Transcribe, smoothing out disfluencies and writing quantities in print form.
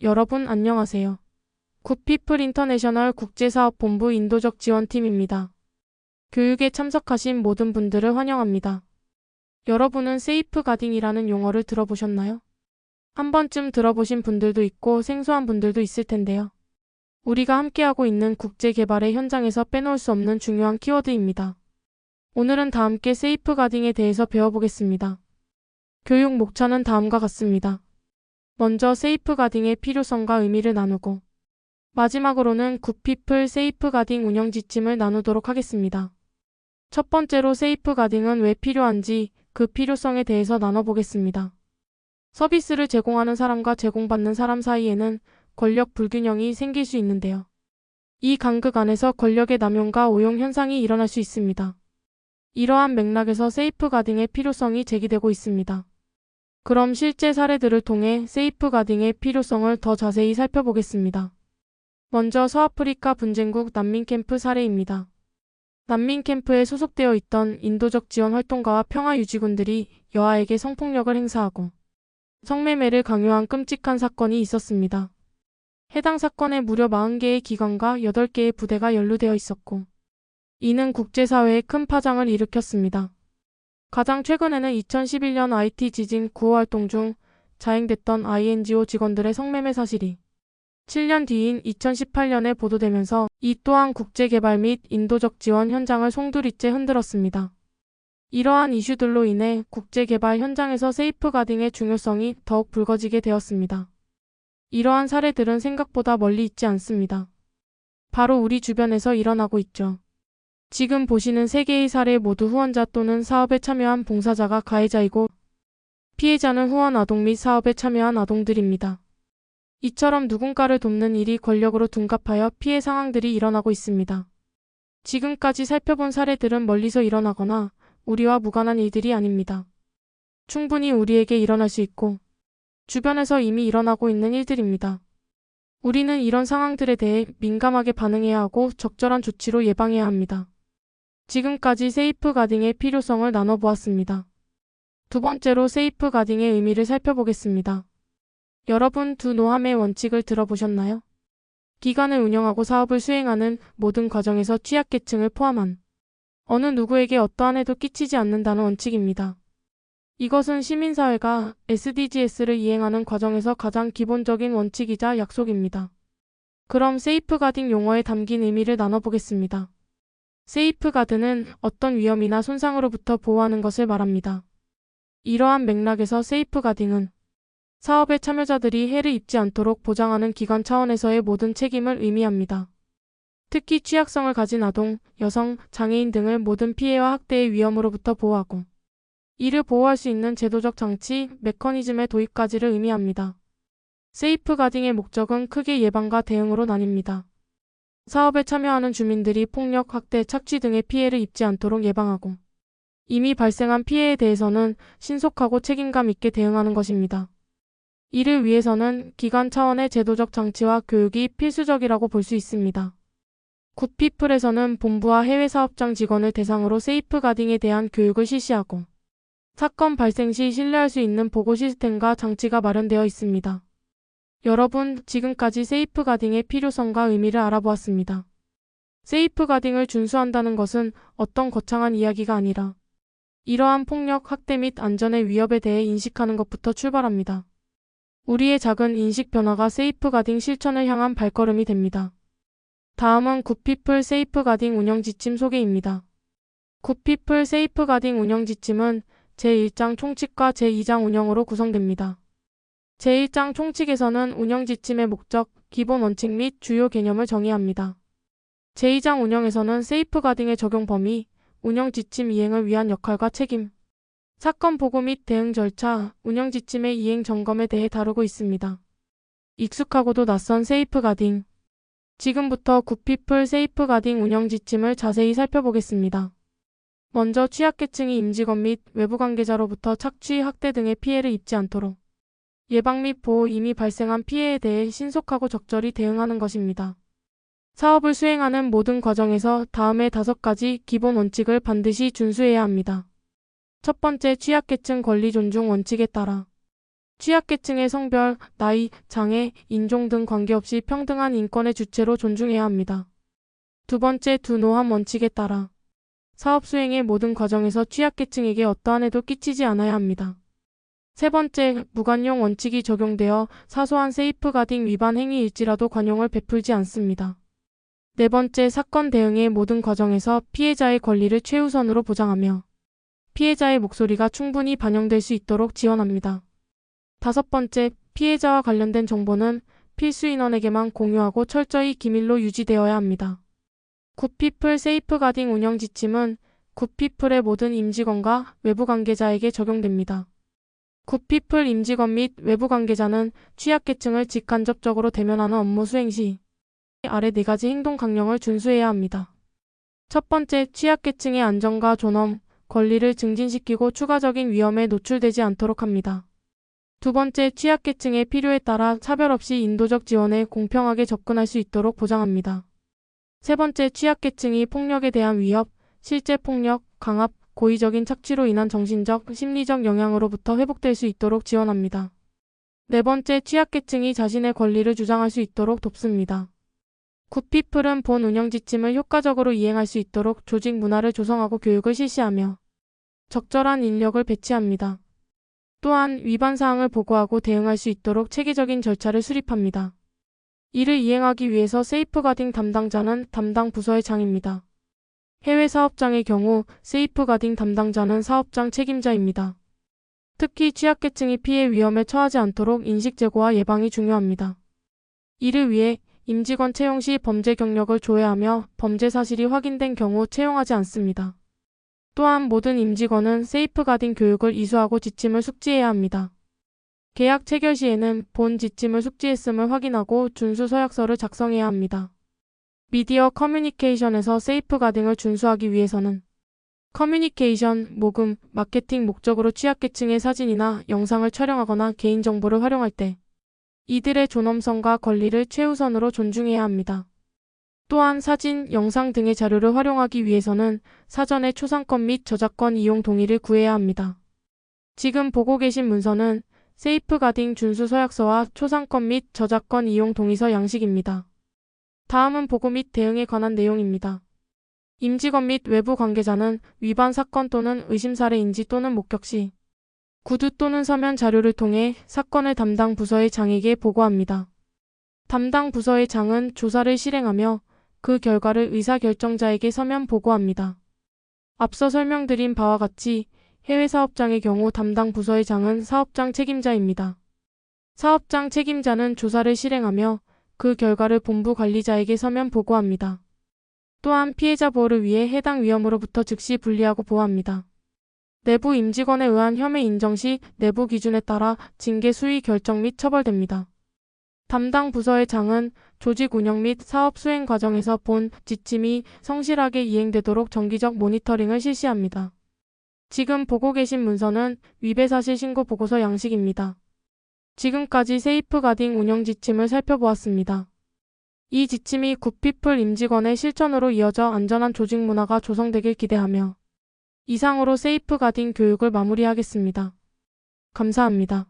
여러분 안녕하세요. 굿피플 인터내셔널 국제사업본부 인도적 지원팀입니다. 교육에 참석하신 모든 분들을 환영합니다. 여러분은 세이프가딩이라는 용어를 들어보셨나요? 한 번쯤 들어보신 분들도 있고 생소한 분들도 있을 텐데요. 우리가 함께하고 있는 국제개발의 현장에서 빼놓을 수 없는 중요한 키워드입니다. 오늘은 다 함께 세이프가딩에 대해서 배워보겠습니다. 교육 목차는 다음과 같습니다. 먼저 세이프가딩의 필요성과 의미를 나누고 마지막으로는 굿피플 세이프가딩 운영 지침을 나누도록 하겠습니다. 첫 번째로 세이프가딩은 왜 필요한지 그 필요성에 대해서 나눠보겠습니다. 서비스를 제공하는 사람과 제공받는 사람 사이에는 권력 불균형이 생길 수 있는데요. 이 간극 안에서 권력의 남용과 오용 현상이 일어날 수 있습니다. 이러한 맥락에서 세이프가딩의 필요성이 제기되고 있습니다. 그럼 실제 사례들을 통해 세이프가딩의 필요성을 더 자세히 살펴보겠습니다. 먼저 서아프리카 분쟁국 난민캠프 사례입니다. 난민캠프에 소속되어 있던 인도적 지원 활동가와 평화유지군들이 여아에게 성폭력을 행사하고 성매매를 강요한 끔찍한 사건이 있었습니다. 해당 사건에 무려 40개의 기관과 8개의 부대가 연루되어 있었고 이는 국제사회에 큰 파장을 일으켰습니다. 가장 최근에는 2011년 IT 지진 구호 활동 중 자행됐던 INGO 직원들의 성매매 사실이 7년 뒤인 2018년에 보도되면서 이 또한 국제개발 및 인도적 지원 현장을 송두리째 흔들었습니다. 이러한 이슈들로 인해 국제개발 현장에서 세이프가딩의 중요성이 더욱 불거지게 되었습니다. 이러한 사례들은 생각보다 멀리 있지 않습니다. 바로 우리 주변에서 일어나고 있죠. 지금 보시는 3개의 사례 모두 후원자 또는 사업에 참여한 봉사자가 가해자이고 피해자는 후원 아동 및 사업에 참여한 아동들입니다. 이처럼 누군가를 돕는 일이 권력으로 둔갑하여 피해 상황들이 일어나고 있습니다. 지금까지 살펴본 사례들은 멀리서 일어나거나 우리와 무관한 일들이 아닙니다. 충분히 우리에게 일어날 수 있고 주변에서 이미 일어나고 있는 일들입니다. 우리는 이런 상황들에 대해 민감하게 반응해야 하고 적절한 조치로 예방해야 합니다. 지금까지 세이프가딩의 필요성을 나눠보았습니다. 두 번째로 세이프가딩의 의미를 살펴보겠습니다. 여러분 두 노함의 원칙을 들어보셨나요? 기관을 운영하고 사업을 수행하는 모든 과정에서 취약계층을 포함한 어느 누구에게 어떠한 해도 끼치지 않는다는 원칙입니다. 이것은 시민사회가 SDGs를 이행하는 과정에서 가장 기본적인 원칙이자 약속입니다. 그럼 세이프가딩 용어에 담긴 의미를 나눠보겠습니다. 세이프가드는 어떤 위험이나 손상으로부터 보호하는 것을 말합니다. 이러한 맥락에서 세이프가딩은 사업의 참여자들이 해를 입지 않도록 보장하는 기관 차원에서의 모든 책임을 의미합니다. 특히 취약성을 가진 아동, 여성, 장애인 등을 모든 피해와 학대의 위험으로부터 보호하고 이를 보호할 수 있는 제도적 장치, 메커니즘의 도입까지를 의미합니다. 세이프가딩의 목적은 크게 예방과 대응으로 나뉩니다. 사업에 참여하는 주민들이 폭력, 학대, 착취 등의 피해를 입지 않도록 예방하고 이미 발생한 피해에 대해서는 신속하고 책임감 있게 대응하는 것입니다. 이를 위해서는 기관 차원의 제도적 장치와 교육이 필수적이라고 볼 수 있습니다. 굿피플에서는 본부와 해외 사업장 직원을 대상으로 세이프가딩에 대한 교육을 실시하고 사건 발생 시 신뢰할 수 있는 보고 시스템과 장치가 마련되어 있습니다. 여러분, 지금까지 세이프가딩의 필요성과 의미를 알아보았습니다. 세이프가딩을 준수한다는 것은 어떤 거창한 이야기가 아니라 이러한 폭력, 학대 및 안전의 위협에 대해 인식하는 것부터 출발합니다. 우리의 작은 인식 변화가 세이프가딩 실천을 향한 발걸음이 됩니다. 다음은 굿피플 세이프가딩 운영 지침 소개입니다. 굿피플 세이프가딩 운영 지침은 제1장 총칙과 제2장 운영으로 구성됩니다. 제1장 총칙에서는 운영 지침의 목적, 기본 원칙 및 주요 개념을 정의합니다. 제2장 운영에서는 세이프가딩의 적용 범위, 운영 지침 이행을 위한 역할과 책임, 사건 보고 및 대응 절차, 운영 지침의 이행 점검에 대해 다루고 있습니다. 익숙하고도 낯선 세이프가딩. 지금부터 굿피플 세이프가딩 운영 지침을 자세히 살펴보겠습니다. 먼저 취약계층이 임직원 및 외부 관계자로부터 착취, 학대 등의 피해를 입지 않도록 예방 및 보호, 이미 발생한 피해에 대해 신속하고 적절히 대응하는 것입니다. 사업을 수행하는 모든 과정에서 다음의 5가지 기본 원칙을 반드시 준수해야 합니다. 첫 번째, 취약계층 권리 존중 원칙에 따라 취약계층의 성별, 나이, 장애, 인종 등 관계없이 평등한 인권의 주체로 존중해야 합니다. 두 번째, 두 노함 원칙에 따라 사업 수행의 모든 과정에서 취약계층에게 어떠한 해도 끼치지 않아야 합니다. 세 번째, 무관용 원칙이 적용되어 사소한 세이프가딩 위반 행위일지라도 관용을 베풀지 않습니다. 네 번째, 사건 대응의 모든 과정에서 피해자의 권리를 최우선으로 보장하며 피해자의 목소리가 충분히 반영될 수 있도록 지원합니다. 다섯 번째, 피해자와 관련된 정보는 필수 인원에게만 공유하고 철저히 기밀로 유지되어야 합니다. 굿피플 세이프가딩 운영 지침은 굿피플의 모든 임직원과 외부 관계자에게 적용됩니다. 굿피플 임직원 및 외부 관계자는 취약계층을 직간접적으로 대면하는 업무 수행 시 아래 4가지 행동 강령을 준수해야 합니다. 첫 번째, 취약계층의 안전과 존엄, 권리를 증진시키고 추가적인 위험에 노출되지 않도록 합니다. 두 번째, 취약계층의 필요에 따라 차별 없이 인도적 지원에 공평하게 접근할 수 있도록 보장합니다. 세 번째, 취약계층이 폭력에 대한 위협, 실제 폭력, 강압, 고의적인 착취로 인한 정신적, 심리적 영향으로부터 회복될 수 있도록 지원합니다. 네 번째, 취약계층이 자신의 권리를 주장할 수 있도록 돕습니다. 굿피플은 본 운영 지침을 효과적으로 이행할 수 있도록 조직 문화를 조성하고 교육을 실시하며 적절한 인력을 배치합니다. 또한 위반 사항을 보고하고 대응할 수 있도록 체계적인 절차를 수립합니다. 이를 이행하기 위해서 세이프가딩 담당자는 담당 부서의 장입니다. 해외 사업장의 경우 세이프가딩 담당자는 사업장 책임자입니다. 특히 취약계층이 피해 위험에 처하지 않도록 인식 제고와 예방이 중요합니다. 이를 위해 임직원 채용 시 범죄 경력을 조회하며 범죄 사실이 확인된 경우 채용하지 않습니다. 또한 모든 임직원은 세이프가딩 교육을 이수하고 지침을 숙지해야 합니다. 계약 체결 시에는 본 지침을 숙지했음을 확인하고 준수 서약서를 작성해야 합니다. 미디어 커뮤니케이션에서 세이프가딩을 준수하기 위해서는 커뮤니케이션, 모금, 마케팅 목적으로 취약계층의 사진이나 영상을 촬영하거나 개인정보를 활용할 때 이들의 존엄성과 권리를 최우선으로 존중해야 합니다. 또한 사진, 영상 등의 자료를 활용하기 위해서는 사전에 초상권 및 저작권 이용 동의를 구해야 합니다. 지금 보고 계신 문서는 세이프가딩 준수 서약서와 초상권 및 저작권 이용 동의서 양식입니다. 다음은 보고 및 대응에 관한 내용입니다. 임직원 및 외부 관계자는 위반 사건 또는 의심 사례 인지 또는 목격 시 구두 또는 서면 자료를 통해 사건을 담당 부서의 장에게 보고합니다. 담당 부서의 장은 조사를 실행하며 그 결과를 의사결정자에게 서면 보고합니다. 앞서 설명드린 바와 같이 해외 사업장의 경우 담당 부서의 장은 사업장 책임자입니다. 사업장 책임자는 조사를 실행하며 그 결과를 본부 관리자에게 서면 보고합니다. 또한 피해자 보호를 위해 해당 위험으로부터 즉시 분리하고 보호합니다. 내부 임직원에 의한 혐의 인정 시 내부 기준에 따라 징계 수위 결정 및 처벌됩니다. 담당 부서의 장은 조직 운영 및 사업 수행 과정에서 본 지침이 성실하게 이행되도록 정기적 모니터링을 실시합니다. 지금 보고 계신 문서는 위배사실 신고 보고서 양식입니다. 지금까지 세이프가딩 운영 지침을 살펴보았습니다. 이 지침이 굿피플 임직원의 실천으로 이어져 안전한 조직 문화가 조성되길 기대하며 이상으로 세이프가딩 교육을 마무리하겠습니다. 감사합니다.